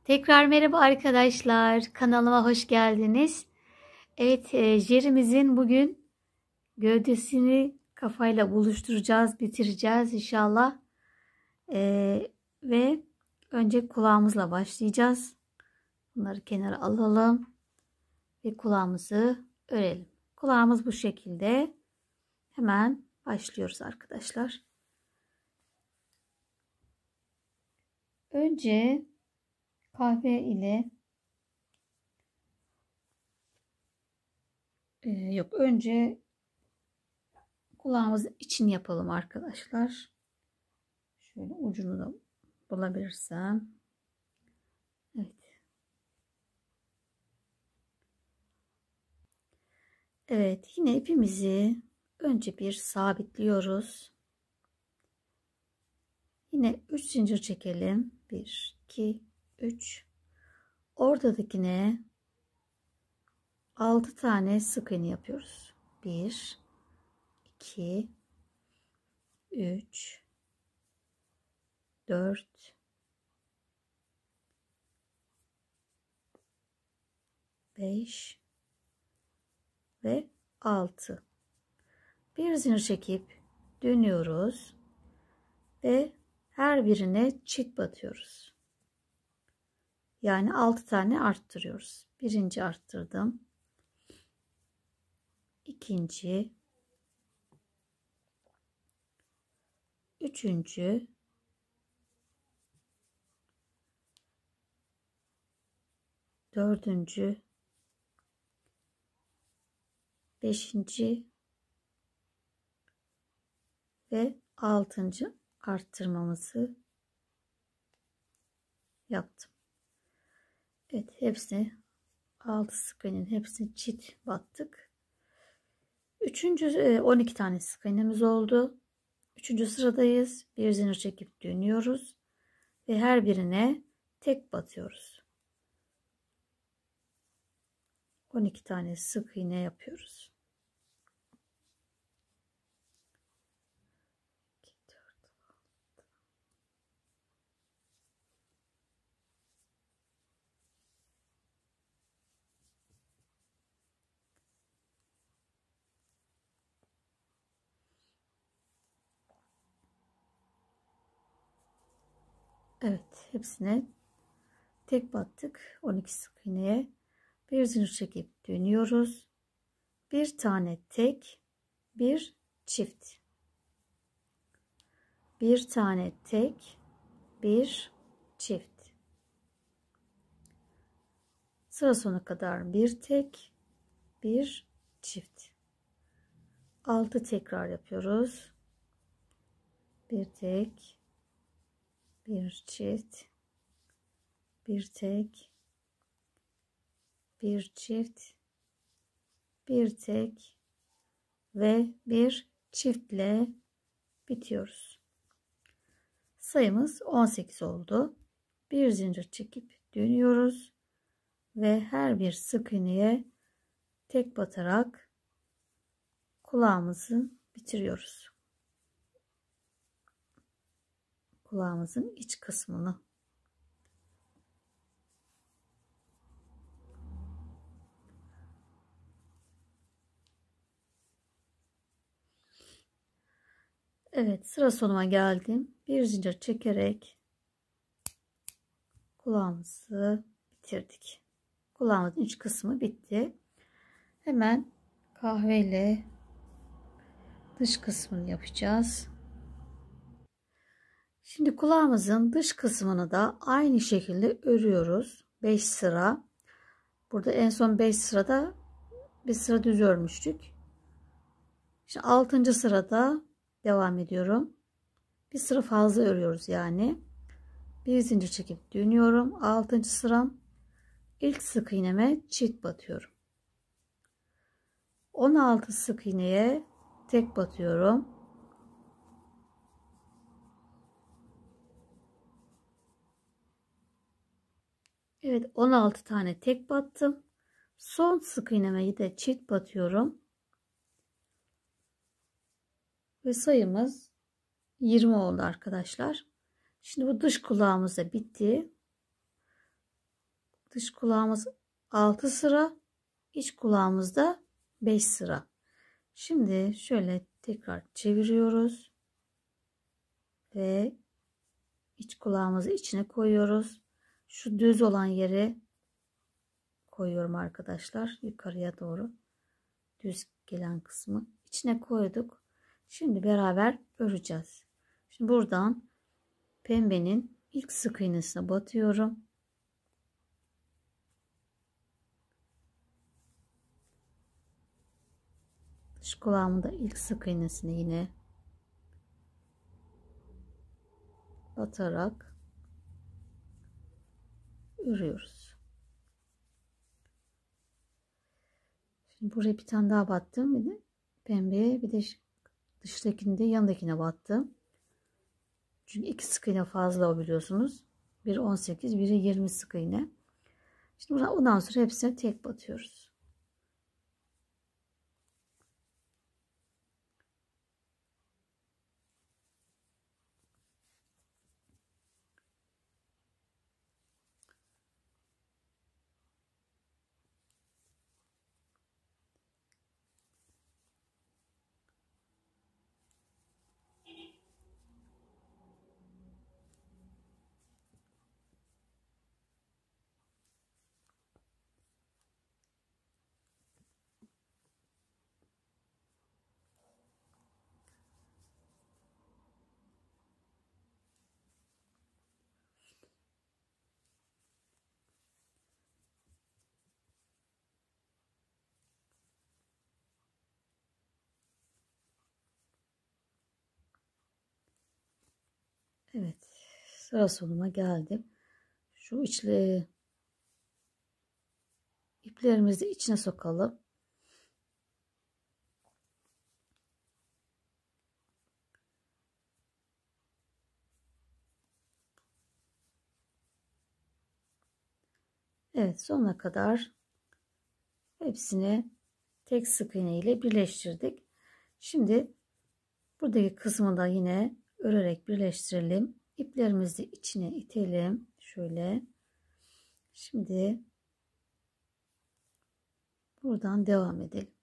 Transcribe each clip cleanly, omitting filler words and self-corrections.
Tekrar merhaba arkadaşlar. Kanalıma hoş geldiniz. Evet, jerimizin bugün gövdesini kafayla buluşturacağız, bitireceğiz inşallah. Ve önce kulağımızla başlayacağız. Bunları kenara alalım ve kulağımızı örelim. Kulağımız bu şekilde. Hemen başlıyoruz arkadaşlar. Önce kahve ile önce kulağımızın içini yapalım arkadaşlar. Şöyle ucunu da bulabilirsem. Evet. Evet, yine ipimizi önce bir sabitliyoruz. Yine 3 zincir çekelim. 1 2 3. Oradakine 6 tane sık iğne yapıyoruz. 1 2 3 4 5 ve 6. Bir zincir çekip dönüyoruz ve her birine çift batıyoruz. Yani 6 tane arttırıyoruz. Birinci arttırdım. İkinci, üçüncü, dördüncü, beşinci ve altıncı arttırmamızı yaptım. Evet, hepsini 6 sık iğnenin hepsini çift battık. 12 tane sık iğnemiz oldu. 3. sıradayız. Bir zincir çekip dönüyoruz ve her birine tek batıyoruz. 12 tane sık iğne yapıyoruz. Evet, hepsine tek battık. 12 sık iğneye bir zincir çekip dönüyoruz. Bir tane tek, bir çift. Bir tane tek, bir çift. Sıra sonu kadar bir tek, bir çift. 6 tekrar yapıyoruz. Bir tek, bir çift, bir tek, bir çift, bir tek ve bir çiftle bitiyoruz. Sayımız 18 oldu. Bir zincir çekip dönüyoruz ve her bir sık iğneye tek batarak kulağımızı bitiriyoruz. Kulağımızın iç kısmını. Evet, sıra sonuna geldim. Bir zincir çekerek kulağımızı bitirdik. Kulağımızın iç kısmı bitti. Hemen kahveyle dış kısmını yapacağız. Şimdi kulağımızın dış kısmını da aynı şekilde örüyoruz. 5 sıra. Burada en son 5 sırada bir sıra düz örmüştük. Şimdi 6. sırada devam ediyorum. Bir sıra fazla örüyoruz yani. Bir zincir çekip dönüyorum. 6. sıram. İlk sık iğneme çift batıyorum. 16 sık iğneye tek batıyorum. Evet, 16 tane tek battım. Son sık iğneme de çift batıyorum. Ve sayımız 20 oldu arkadaşlar. Şimdi bu dış kulağımız da bitti. Dış kulağımız 6 sıra, iç kulağımızda 5 sıra. Şimdi şöyle tekrar çeviriyoruz ve iç kulağımızı içine koyuyoruz. Şu düz olan yere koyuyorum arkadaşlar, yukarıya doğru düz gelen kısmı içine koyduk. Şimdi beraber öreceğiz. Şimdi buradan pembenin ilk sık iğnesine batıyorum. Dış kulağımın da ilk sık iğnesini yine batarak örüyoruz. Şimdi buraya bir tane daha battım. Bir de pembeye, bir de dıştakini de yanındakine battım. Çünkü 2 sık iğne fazla o, biliyorsunuz. Biri 18, biri 20 sık iğne. Şimdi ondan sonra hepsine tek batıyoruz. Evet, sıra sonuna geldim. Şu içli iplerimizi içine sokalım. Evet, sonuna kadar hepsini tek sık iğne ile birleştirdik. Şimdi buradaki kısmı da yine örerek birleştirelim. İplerimizi içine itelim. Şöyle. Şimdi buradan devam edelim.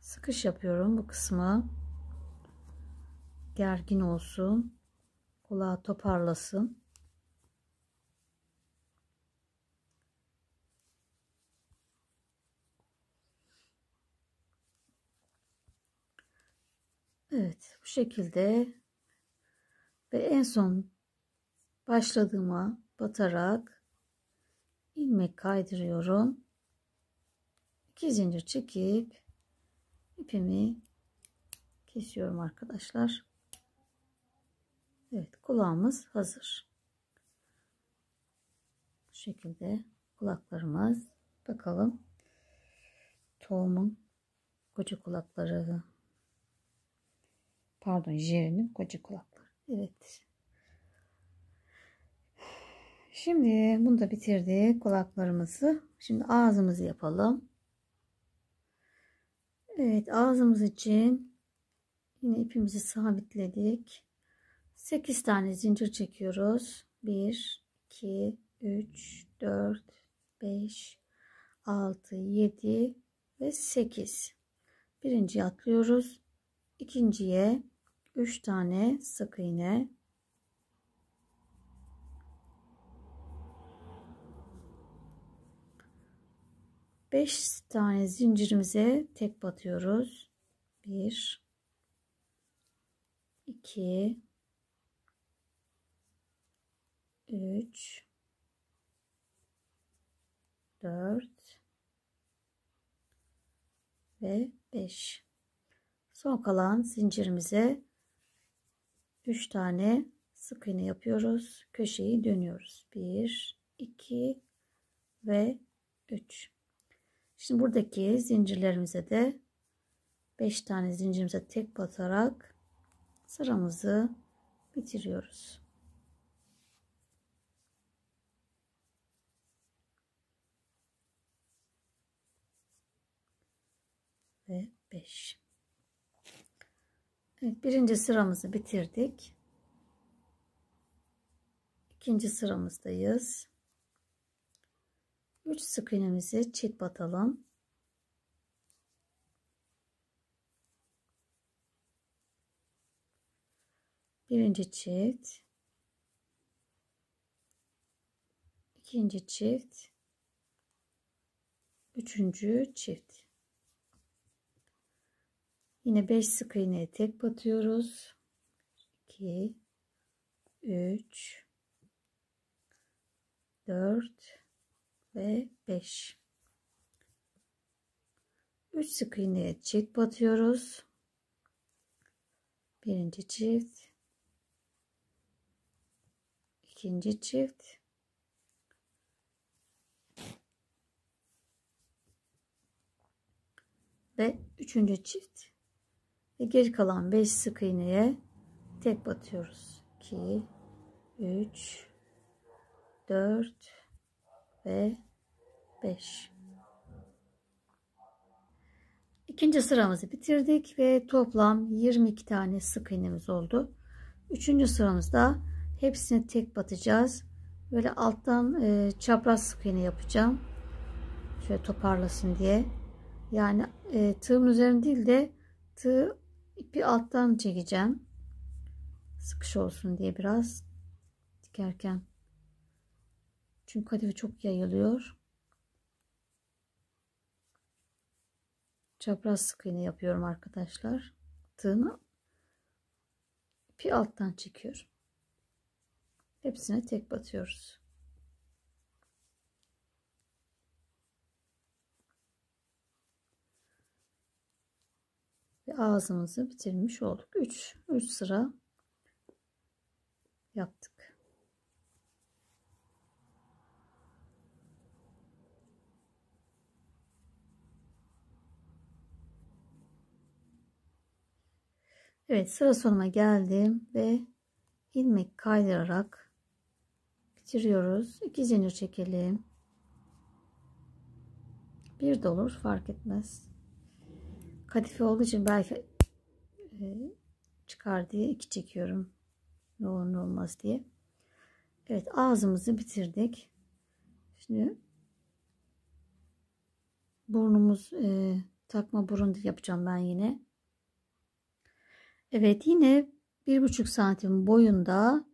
Sıkış yapıyorum bu kısmı. Gergin olsun. Kulağı toparlasın. Evet, bu şekilde ve en son başladığıma batarak ilmek kaydırıyorum. 2 zincir çekip ipimi kesiyorum arkadaşlar. Evet, kulağımız hazır. Bu şekilde kulaklarımız. Bakalım. Tohumun koca kulakları. Pardon, Jerry'nin koca kulakları. Evet. Şimdi bunu da bitirdik kulaklarımızı. Şimdi ağzımızı yapalım. Evet, ağzımız için yine ipimizi sabitledik. 8 tane zincir çekiyoruz. 1, 2, 3, 4, 5, 6, 7 ve 8. Birinciye atlıyoruz. İkinciye 3 tane sık iğne. Beş tane zincirimize tek batıyoruz. 1, 2, 3, 4 ve 5. Son kalan zincirimize 3 tane sık iğne yapıyoruz. Köşeyi dönüyoruz. 1, 2 ve 3. Şimdi buradaki zincirlerimize de 5 tane zincirimize tek batarak sıramızı bitiriyoruz. Ve 5. Evet, birinci sıramızı bitirdik. İkinci sıramızdayız. 3 sık iğnemizi çift batalım. Birinci çift, ikinci çift, üçüncü çift. Yine 5 sık iğneye tek batıyoruz. 2, 3, 4 ve 5. 3 sık iğneye çift batıyoruz. Birinci çift, ikinci çift, ve üçüncü çift. Ve geri kalan 5 sık iğneye tek batıyoruz. 2, 3, 4 ve 5. İkinci sıramızı bitirdik ve toplam 22 tane sık iğnemiz oldu. Üçüncü sıramızda hepsini tek batacağız. Böyle alttan çapraz sık iğne yapacağım. Şöyle toparlasın diye. Yani tığımın üzerine değil de tığ ipi alttan çekeceğim. Sıkış olsun diye biraz dikerken. Çünkü kadife çok yayılıyor. Çapraz sık iğne yapıyorum arkadaşlar. Tığını ipi alttan çekiyorum. Hepsine tek batıyoruz. Ve ağzımızı bitirmiş olduk. 3 sıra yaptık. Evet, sıra sonuna geldim ve ilmek kaydırarak bitiriyoruz. 2 zincir çekelim. Bir de olur, fark etmez. Kadife olduğu için belki çıkar diye 2 çekiyorum. Ne olur ne olmaz diye. Evet, ağzımızı bitirdik. Şimdi burnumuz takma burun yapacağım ben yine. Evet, yine 1,5 santim boyunda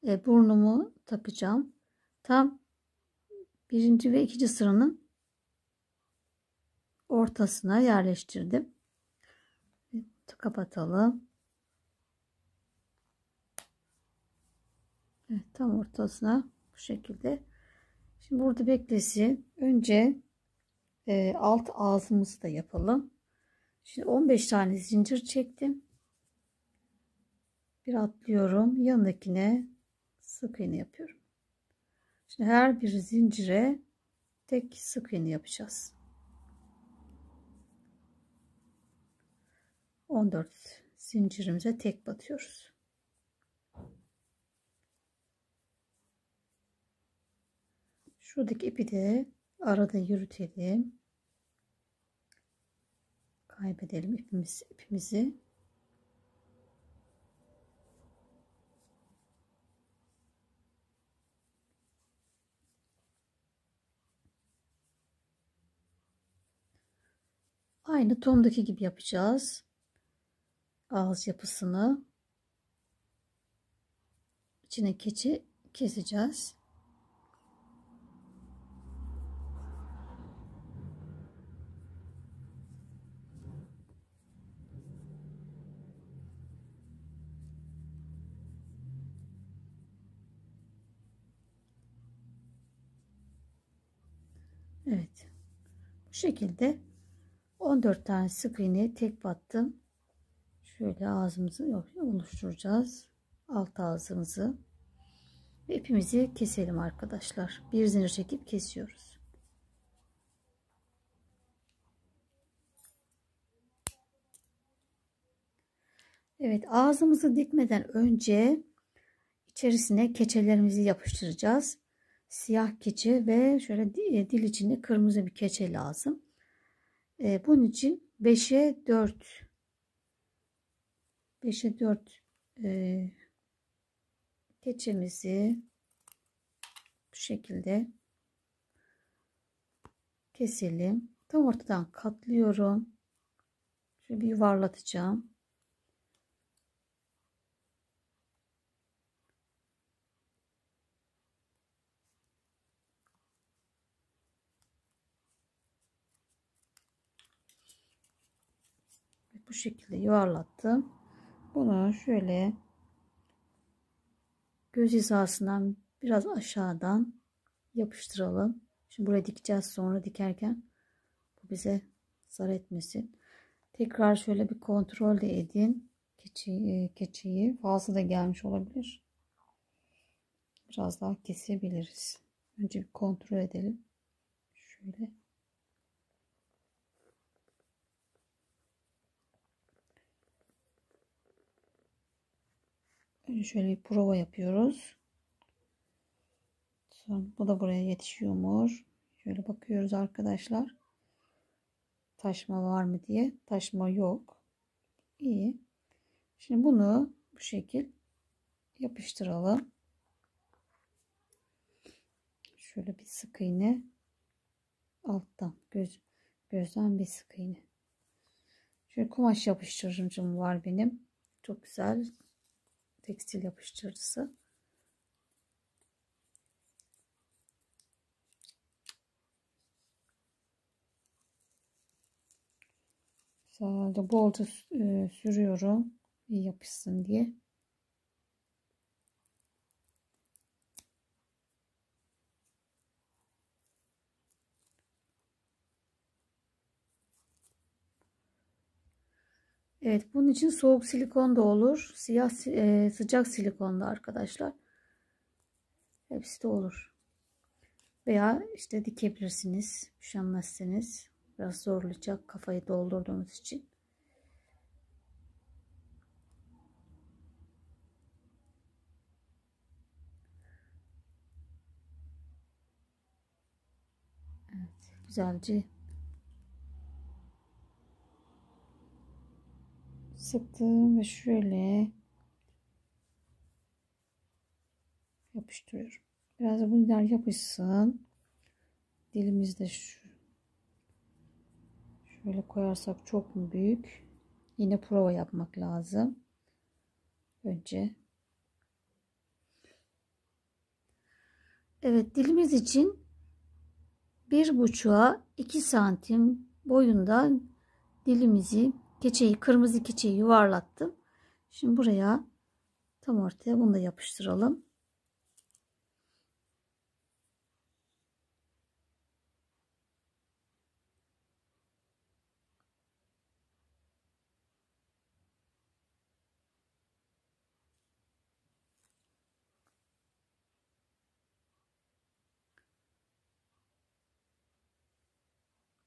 burnumu takacağım. Tam birinci ve ikinci sıranın ortasına yerleştirdim. Kapatalım. Evet, tam ortasına bu şekilde. Şimdi burada beklesin. Önce alt ağzımızı da yapalım. Şimdi 15 tane zincir çektim. Bir atlıyorum. Yanındakine sık iğne yapıyorum. Şimdi her bir zincire tek sık iğne yapacağız. 14 zincirimize tek batıyoruz. Şuradaki ipi de arada yürütelim. Kaybedelim ipimizi. Aynı tomdaki gibi yapacağız. Ağız yapısını. İçine keçi keseceğiz. Evet. Bu şekilde 14 tane sık iğne tek battım. Şöyle ağzımızı oluşturacağız. Alt ağzımızı. Ve ipimizi keselim arkadaşlar. Bir zincir çekip kesiyoruz. Evet, ağzımızı dikmeden önce içerisine keçelerimizi yapıştıracağız. Siyah keçe ve şöyle dil içinde kırmızı bir keçe lazım. Bunun için 5'e 4 keçemizi bu şekilde keselim. Tam ortadan katlıyorum. Şöyle bir yuvarlatacağım. Bu şekilde yuvarlattım. Bunu şöyle göz hizasından biraz aşağıdan yapıştıralım. Şimdi buraya dikeceğiz, sonra dikerken bu bize zarar etmesin. Tekrar şöyle bir kontrol de edin. Keçeyi fazla da gelmiş olabilir. Biraz daha kesebiliriz. Önce bir kontrol edelim. Şöyle. Önce şöyle bir prova yapıyoruz. Sonra bu da buraya yetişiyor mu? Şöyle bakıyoruz arkadaşlar. Taşma var mı diye. Taşma yok. İyi. Şimdi bunu bu şekil yapıştıralım. Şöyle bir sık iğne alttan gözden bir sık iğne. Şöyle kumaş yapıştırıcım var benim. Çok güzel tekstil yapıştırıcısı. Sadece bolca sürüyorum iyi yapışsın diye. Evet, bunun için soğuk silikon da olur. Sıcak silikon da arkadaşlar. Hepsi de olur. Veya işte dikebilirsiniz. Üşenmezseniz. Biraz zorlayacak kafayı doldurduğunuz için. Evet, güzelce sıktım ve şöyle yapıştırıyorum. Biraz da bunlar yapışsın. Dilimizde şöyle koyarsak çok mu büyük? Yine prova yapmak lazım. Önce. Evet, dilimiz için 1,5'a 2 santim boyunda dilimizi, kırmızı keçeyi yuvarlattım. Şimdi buraya tam ortaya bunu da yapıştıralım.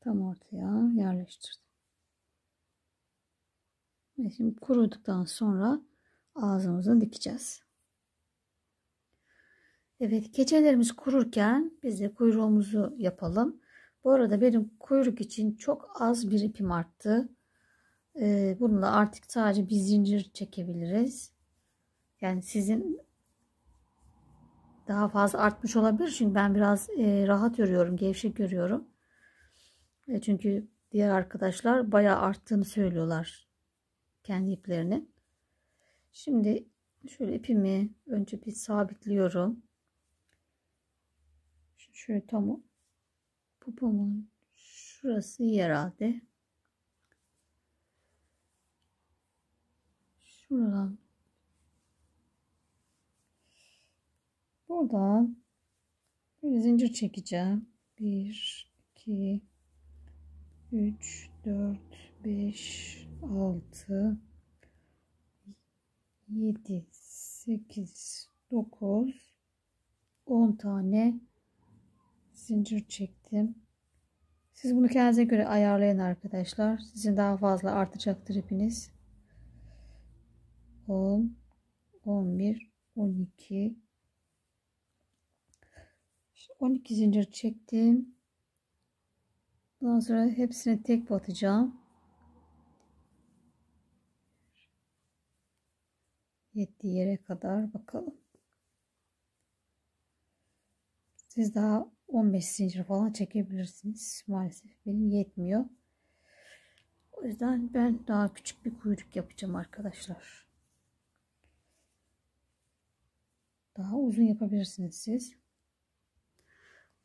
Tam ortaya yerleştirdim. Ve şimdi kuruduktan sonra ağzımıza dikeceğiz. Evet, keçelerimiz kururken biz de kuyruğumuzu yapalım. Bu arada benim kuyruk için çok az bir ipim arttı. Bununla artık sadece bir zincir çekebiliriz. Yani sizin daha fazla artmış olabilir. Çünkü ben biraz rahat örüyorum, gevşek örüyorum. Çünkü diğer arkadaşlar bayağı arttığını söylüyorlar kendi iplerinin. Şimdi şöyle ipimi önce bir sabitliyorum. Şöyle tam popomun şurası iyi herhalde. Şuradan buradan bir zincir çekeceğim. 1, 2, 3, 4, 5, 6, 7, 8, 9, 10 tane zincir çektim. Siz bunu kendinize göre ayarlayın arkadaşlar. Sizin daha fazla artacaktır ipiniz. 10, 11, 12, 12 zincir çektim. Ondan sonra hepsini tek batacağım. Yettiği yere kadar bakalım. Siz daha 15 zincir falan çekebilirsiniz. Maalesef benim yetmiyor. O yüzden ben daha küçük bir kuyruk yapacağım arkadaşlar. Daha uzun yapabilirsiniz siz.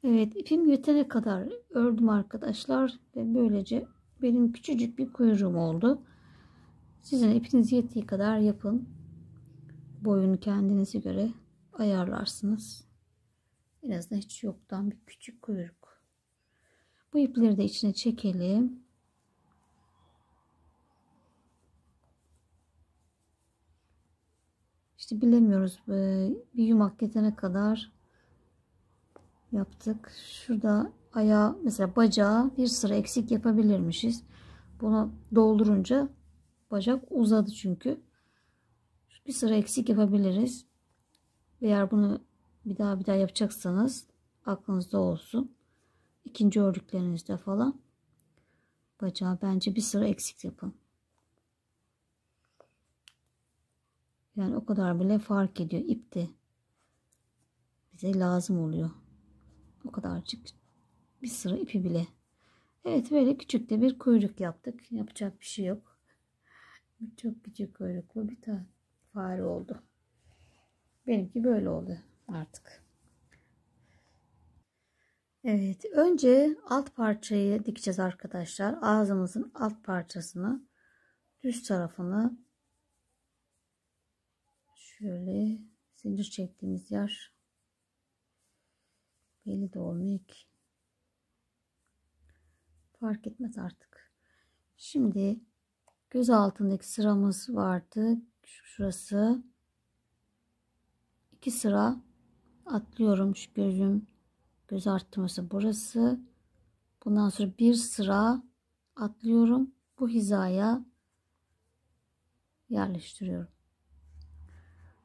Evet, ipim yetene kadar ördüm arkadaşlar ve böylece benim küçücük bir kuyruğum oldu. Sizin ipiniz yettiği kadar yapın. Boyunu kendinize göre ayarlarsınız. En azından hiç yoktan bir küçük kuyruk. Bu ipleri de içine çekelim. İşte bilemiyoruz, bir yumak yetene kadar yaptık. Şurada ayağı, mesela bacağı bir sıra eksik yapabilirmişiz. Bunu doldurunca bacak uzadı çünkü. Bir sıra eksik yapabiliriz. Eğer bunu bir daha yapacaksanız aklınızda olsun. İkinci ördüklerinizde falan bacağı bence bir sıra eksik yapın. Yani o kadar bile fark ediyor. İp de bize lazım oluyor. O kadarcık bir sıra ipi bile. Evet, böyle küçük de bir kuyruk yaptık. Yapacak bir şey yok. Çok küçük kuyruklu bir tane fare oldu. Benimki böyle oldu artık. Evet, önce alt parçayı dikeceğiz arkadaşlar. Ağzımızın alt parçasını, düz tarafını şöyle zincir çektiğimiz yer belli de olmuyor ki. Fark etmez artık. Şimdi göz altındaki sıramız vardı. Şurası. 2 sıra atlıyorum. Şu göz arttırması burası. Bundan sonra bir sıra atlıyorum. Bu hizaya yerleştiriyorum.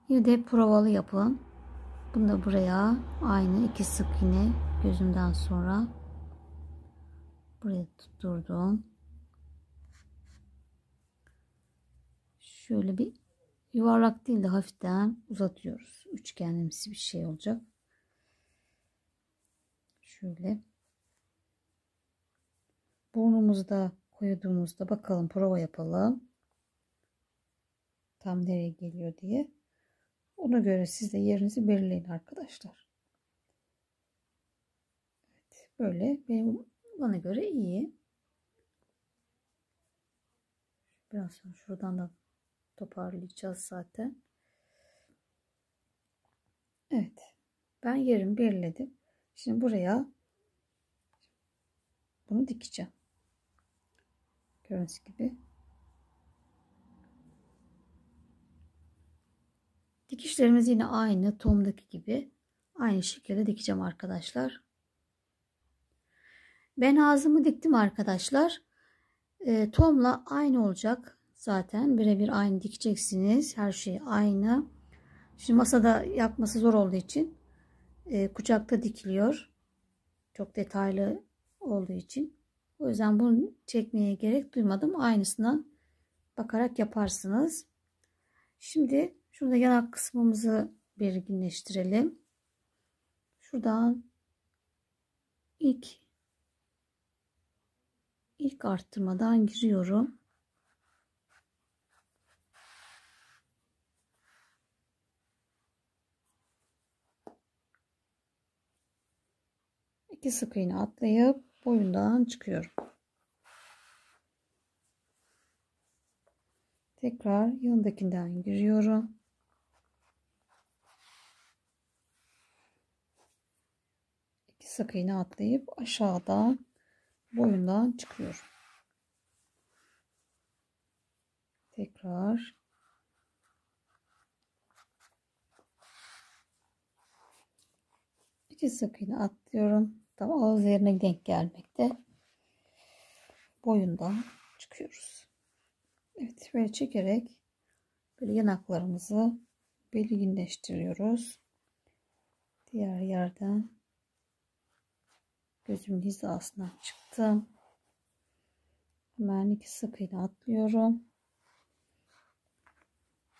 Yine de provalı yapın. Bunu da buraya aynı 2 sık iğne gözümden sonra buraya tutturdum. Şöyle bir yuvarlak değil de hafiften uzatıyoruz. Üçgenimsi bir şey olacak. Şöyle. Burnumuzu da koyduğumuzda bakalım, prova yapalım. Tam nereye geliyor diye. Ona göre siz de yerinizi belirleyin arkadaşlar. Evet, böyle bana göre iyi. Biraz sonra şuradan da toparlayacağız zaten. Evet. Ben yerimi belirledim. Şimdi buraya bunu dikeceğim. Gördüğünüz gibi. Dikişlerimiz yine aynı tomdaki gibi. Aynı şekilde dikeceğim arkadaşlar. Ben ağzımı diktim arkadaşlar. Tomla aynı olacak. Zaten birebir aynı dikeceksiniz. Her şey aynı. Şimdi masada yapması zor olduğu için kucakta dikiliyor. Çok detaylı olduğu için. O yüzden bunu çekmeye gerek duymadım. Aynısından bakarak yaparsınız. Şimdi şurada yanak kısmımızı belirginleştirelim. Şuradan ilk arttırmadan giriyorum. İki sık iğne atlayıp boyundan çıkıyorum. Tekrar yanındakinden giriyorum. İki sık iğne atlayıp aşağıdan boyundan çıkıyorum. Tekrar iki sık iğne atlıyorum. Tam ağız yerine denk gelmekte. Boyundan çıkıyoruz. Evet, böyle çekerek Böyle yanaklarımızı belirginleştiriyoruz. Diğer yerden gözümün hizasından çıktım. Hemen 2 sık iğne atlıyorum.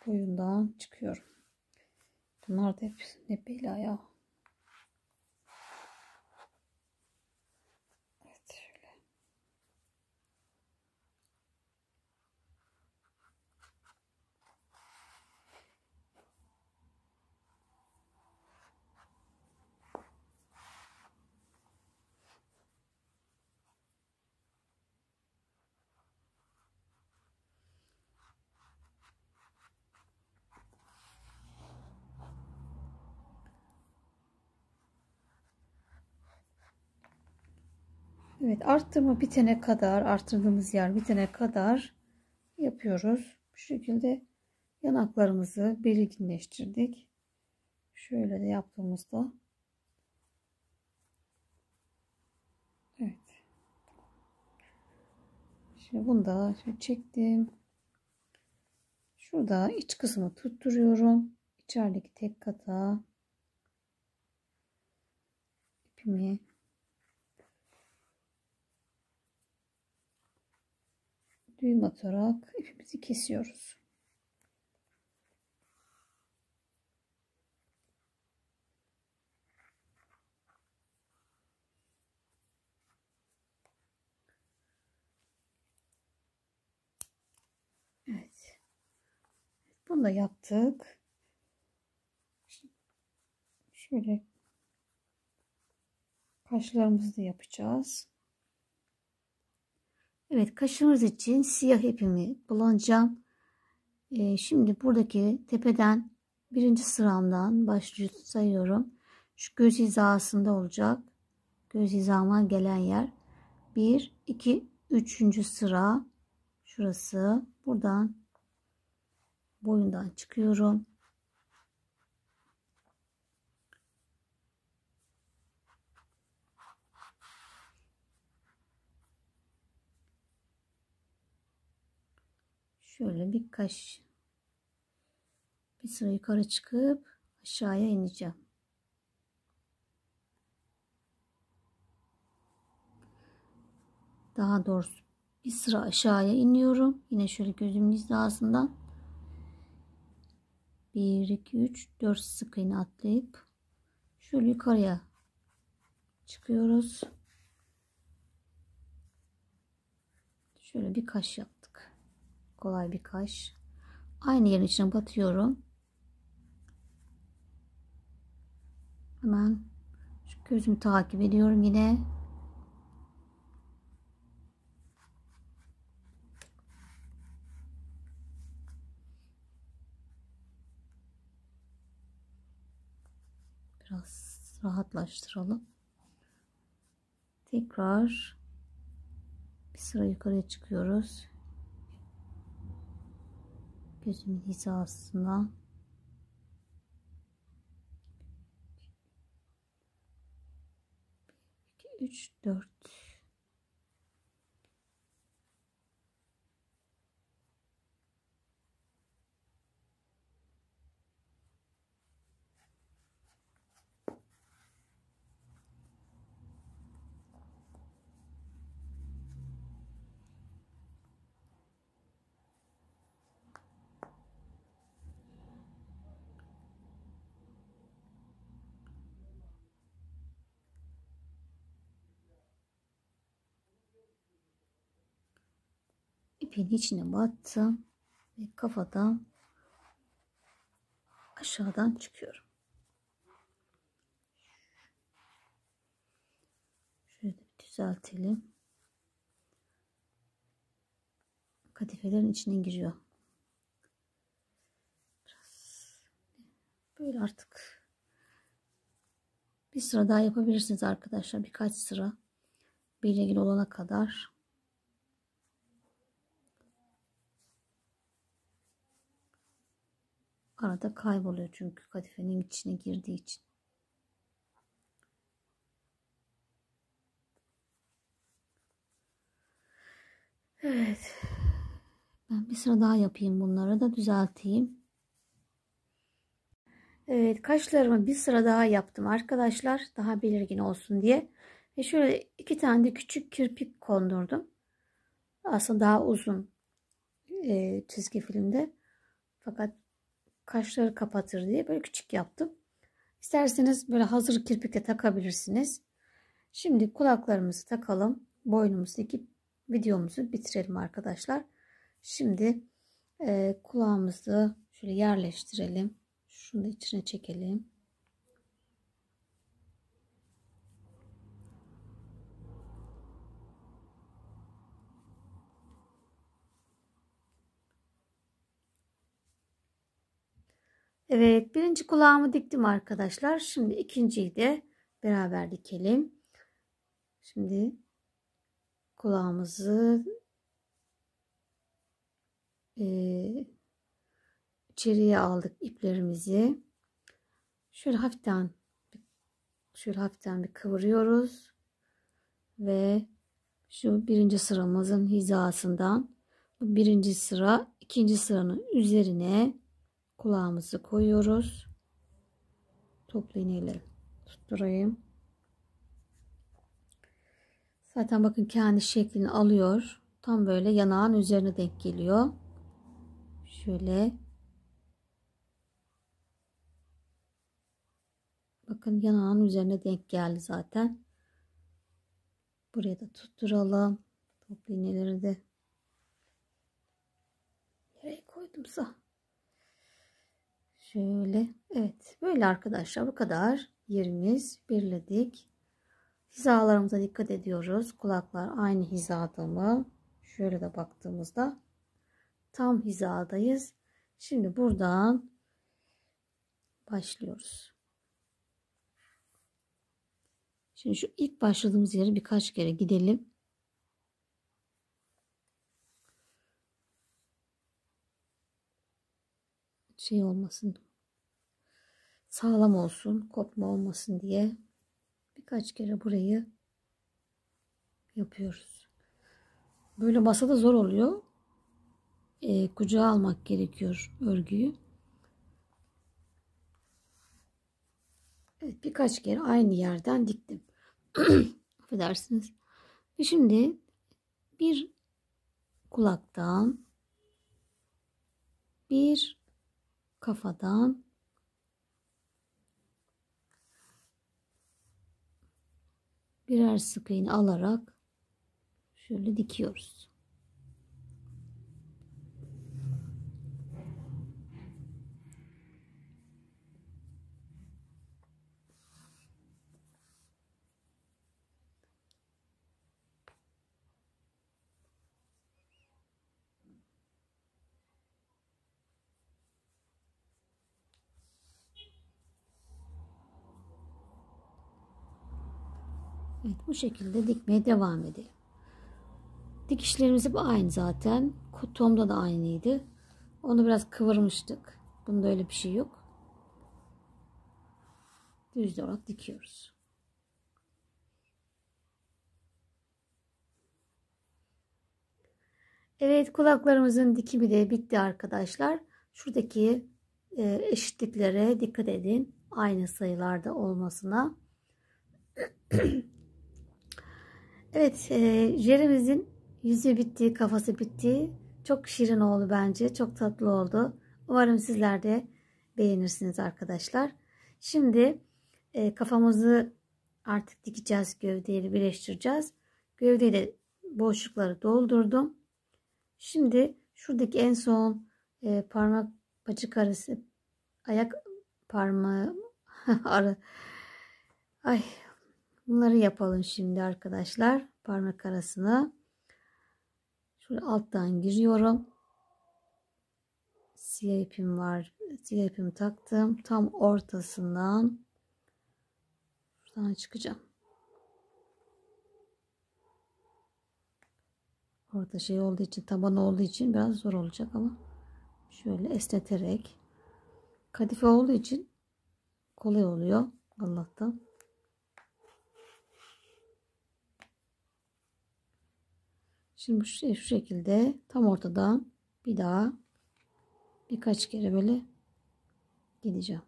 Boyundan çıkıyorum. Bunlar da hep ne bela ya. Evet şöyle. Evet, arttırma bitene kadar, arttırdığımız yer bitene kadar yapıyoruz. Bu şekilde yanaklarımızı belirginleştirdik. Şöyle de yaptığımızda evet. Şimdi bunu da şöyle çektim. Şurada iç kısmı tutturuyorum. İçerideki tek kata ipimi düğüm atarak ipimizi kesiyoruz. Evet. Bunu da yaptık. Şöyle kaşlarımızı da yapacağız. Evet, kaşımız için siyah ipimi kullanacağım. Şimdi buradaki tepeden birinci sıramdan sayıyorum. Şu göz hizasında olacak. Göz hizama gelen yer. 1, 2, 3. sıra. Şurası. Buradan boyundan çıkıyorum. Şöyle bir sıra yukarı çıkıp aşağıya ineceğim. Daha doğrusu bir sıra aşağıya iniyorum. Yine şöyle gözümün hizasından 1, 2, 3, 4 sık iğne atlayıp şöyle yukarıya çıkıyoruz. Şöyle bir kaş yaptık. Kolay bir kaş. Aynı yerin içine batıyorum. Hemen şu gözümü takip ediyorum yine. Biraz rahatlaştıralım. Tekrar bir sıra yukarıya çıkıyoruz. Gözümün hizasına 2, 3, 4. İpin içine battım ve kafadan aşağıdan çıkıyorum. Şöyle bir düzeltelim. Kadifelerin içine giriyor. Böyle artık bir sıra daha yapabilirsiniz arkadaşlar. Birkaç sıra bilgili olana kadar. Arada kayboluyor çünkü kadifenin içine girdiği için. Evet. Ben bir sıra daha yapayım, bunları da düzelteyim. Evet, kaşlarımı bir sıra daha yaptım arkadaşlar. Daha belirgin olsun diye. Ve şöyle 2 tane de küçük kirpik kondurdum. Aslında daha uzun çizgi filmde. Fakat kaşları kapatır diye böyle küçük yaptım. İsterseniz böyle hazır kirpikle takabilirsiniz. Şimdi kulaklarımızı takalım. Boynumuzu dikip videomuzu bitirelim arkadaşlar. Şimdi kulağımızı şöyle yerleştirelim. Şunu da içine çekelim. Evet, birinci kulağımı diktim arkadaşlar. Şimdi ikinciyi de beraber dikelim. Şimdi kulağımızı içeriye aldık, iplerimizi. Şöyle hafiften bir kıvırıyoruz ve şu birinci sıramızın hizasından birinci sıra ikinci sıranın üzerine kulağımızı koyuyoruz. Toplu iğneyle tutturayım. Zaten bakın kendi şeklini alıyor. Tam böyle yanağın üzerine denk geliyor. Şöyle. Bakın yanağın üzerine denk geldi zaten. Buraya da tutturalım. Toplu iğneleri de nereye koydumsa. Şöyle. Evet. Böyle arkadaşlar, bu kadar yerimiz birledik. Hizalarımıza dikkat ediyoruz. Kulaklar aynı hizada mı? Şöyle de baktığımızda tam hizadayız. Şimdi buradan başlıyoruz. Şimdi şu ilk başladığımız yere birkaç kere gidelim. Şey olmasın, sağlam olsun, kopma olmasın diye birkaç kere burayı yapıyoruz. Böyle masada zor oluyor. Kucağa almak gerekiyor örgüyü. Evet, birkaç kere aynı yerden diktim. Affedersiniz. Ve şimdi bir kulaktan, bir kafadan, birer sık iğne alarak şöyle dikiyoruz. Evet, bu şekilde dikmeye devam edelim. Dikişlerimiz hep aynı zaten. Tomda da aynıydı. Onu biraz kıvırmıştık. Bunda öyle bir şey yok. Düz olarak dikiyoruz. Evet, kulaklarımızın dikimi de bitti arkadaşlar. Şuradaki eşitliklere dikkat edin. Aynı sayılarda olmasına. Evet, jerimizin yüzü bitti, kafası bitti. Çok şirin oldu bence. Çok tatlı oldu. Umarım sizler de beğenirsiniz arkadaşlar. Şimdi kafamızı artık dikeceğiz. Gövdeyle birleştireceğiz. Gövdeyle boşlukları doldurdum. Şimdi şuradaki en son parmak bacak arası, ayak parmağı ay, bunları yapalım şimdi arkadaşlar. Parmak arasına şöyle alttan giriyorum. Siyah ipim var. Siyah ipimi taktım. Tam ortasından şuradan çıkacağım. Orta şey olduğu için, taban olduğu için biraz zor olacak ama şöyle esneterek, kadife olduğu için kolay oluyor Allah'tan. Şimdi şu şekilde tam ortadan Bir daha birkaç kere böyle gideceğim.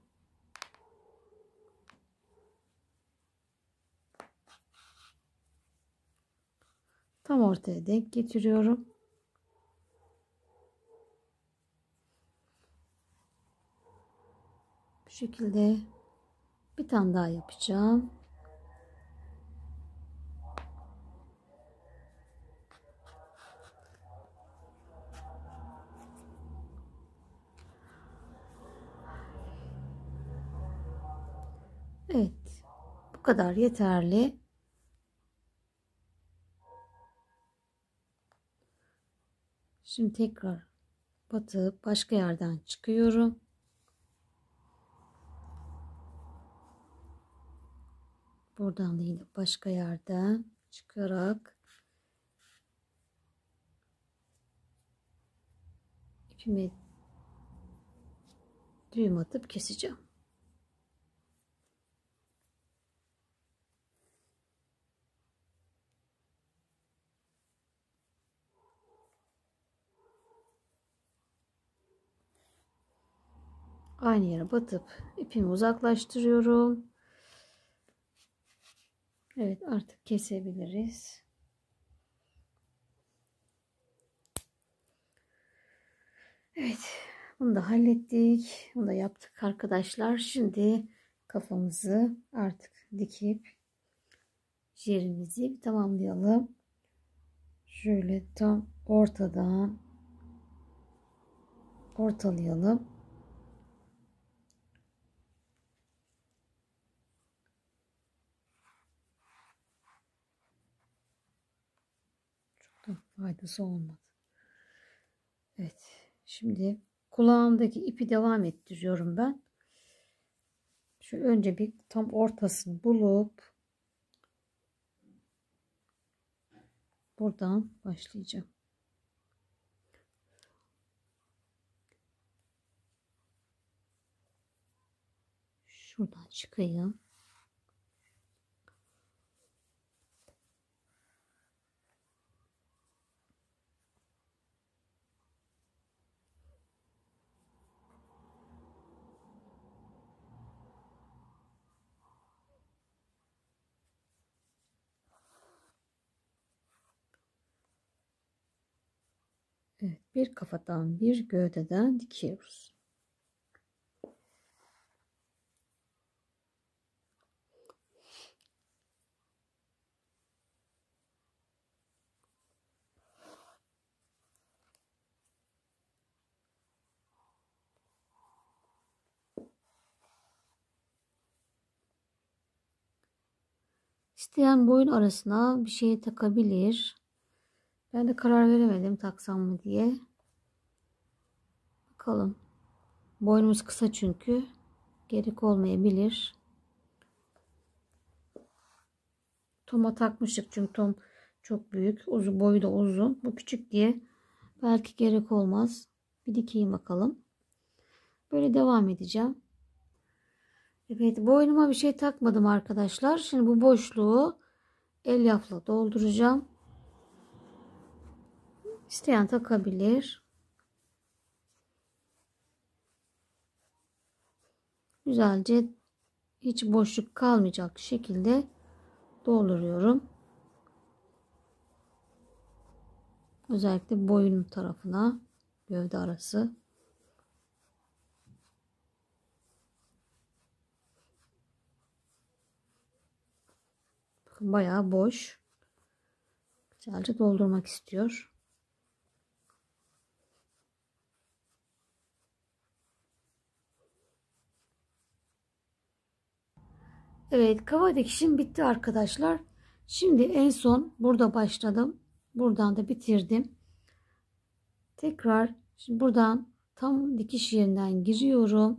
Tam ortaya denk getiriyorum. Bu şekilde bir tane daha yapacağım. Evet. Bu kadar yeterli. Şimdi tekrar batıp başka yerden çıkıyorum. Buradan da yine başka yerden çıkarak ipimi düğüm atıp keseceğim. Aynı yere batıp ipimi uzaklaştırıyorum. Evet, artık kesebiliriz. Evet, bunu da hallettik. Bunu da yaptık arkadaşlar. Şimdi kafamızı artık dikip yerimizi tamamlayalım. Şöyle tam ortadan ortalayalım. Çok da faydası olmadı. Evet. Şimdi kulağımdaki ipi devam ettiriyorum ben. Şöyle önce bir tam ortasını bulup buradan başlayacağım. Şuradan çıkayım. Evet, bir kafadan bir gövdeden dikiyoruz. İsteyen boyun arasına bir şey takabilir. Ben de karar veremedim taksam mı diye. Bakalım. Boynumuz kısa çünkü. Gerek olmayabilir. Tom'a takmıştık çünkü Tom çok büyük. Uzun, boyu da uzun. Bu küçük diye belki gerek olmaz. Bir dikeyim bakalım. Böyle devam edeceğim. Evet, boynuma bir şey takmadım arkadaşlar. Şimdi bu boşluğu elyafla dolduracağım. İsteyen takabilir. Güzelce hiç boşluk kalmayacak şekilde dolduruyorum. Özellikle boyun tarafına, gövde arası. Bakın bayağı boş. Güzelce doldurmak istiyor. Evet, kava dikişim bitti arkadaşlar. Şimdi en son burada başladım. Buradan da bitirdim. Tekrar şimdi buradan tam dikiş yerinden giriyorum.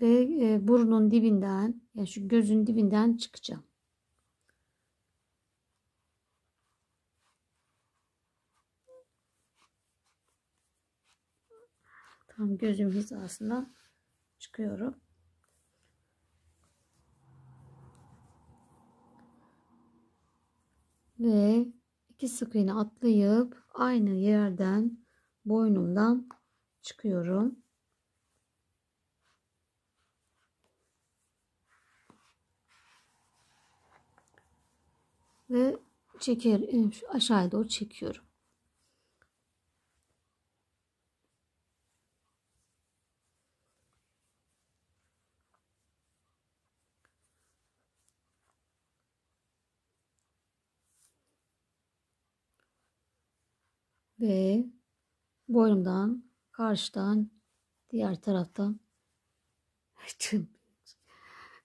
Ve burnun dibinden, yani şu gözün dibinden çıkacağım. Tam gözüm hizasından çıkıyorum. Ve 2 sık iğne atlayıp aynı yerden boynumdan çıkıyorum. Ve aşağıya doğru çekiyorum. Ve boynumdan karşıdan diğer taraftan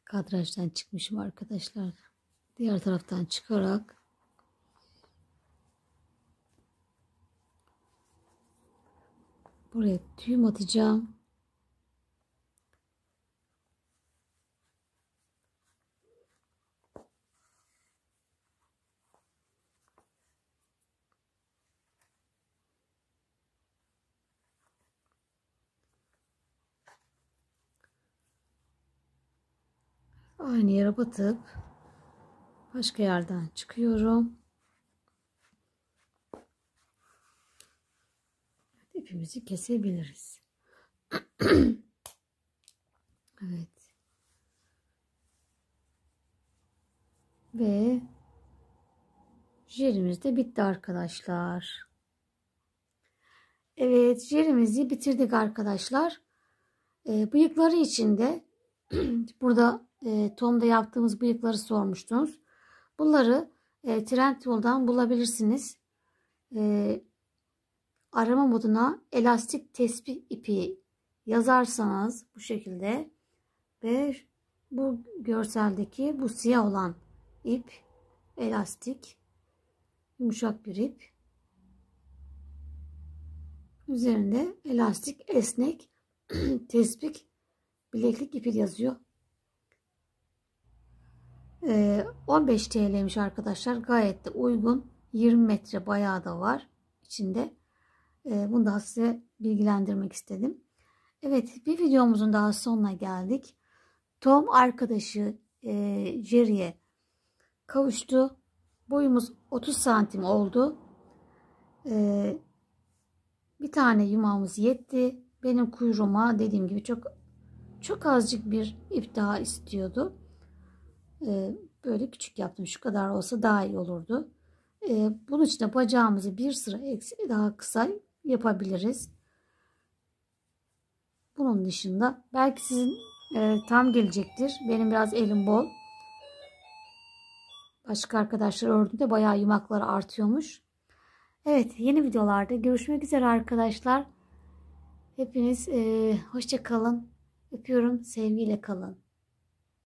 kadrajdan çıkmışım arkadaşlar. Diğer taraftan çıkarak buraya düğüm atacağım. Aynı yere batıp başka yerden çıkıyorum. İpimizi kesebiliriz. Evet. Ve jerimiz de bitti arkadaşlar. Evet, jerimizi bitirdik arkadaşlar. Bıyıkları için de burada Tom'da yaptığımız bıyıkları sormuştunuz. Bunları Trendyol'dan bulabilirsiniz. Arama moduna elastik tespih ipi yazarsanız bu şekilde ve bu görseldeki bu siyah olan ip elastik, yumuşak bir ip. Üzerinde elastik, esnek tespih bileklik ipi yazıyor. 15 TL'ymiş arkadaşlar. Gayet de uygun. 20 metre bayağı da var içinde. Bunu da size bilgilendirmek istedim. Evet, bir videomuzun daha sonuna geldik. Tom arkadaşı Jerry'e kavuştu. Boyumuz 30 santim oldu. Bir tane yumağımız yetti. Benim kuyruğuma dediğim gibi çok azıcık bir ip daha istiyordu. Böyle küçük yaptım. Şu kadar olsa daha iyi olurdu. Bunun için de bacağımızı bir sıra daha kısa yapabiliriz. Bunun dışında belki sizin tam gelecektir. Benim biraz elim bol. Başka arkadaşlar ördüğünde bayağı yumakları artıyormuş. Evet, yeni videolarda görüşmek üzere arkadaşlar. Hepiniz hoşça kalın. Öpüyorum. Sevgiyle kalın.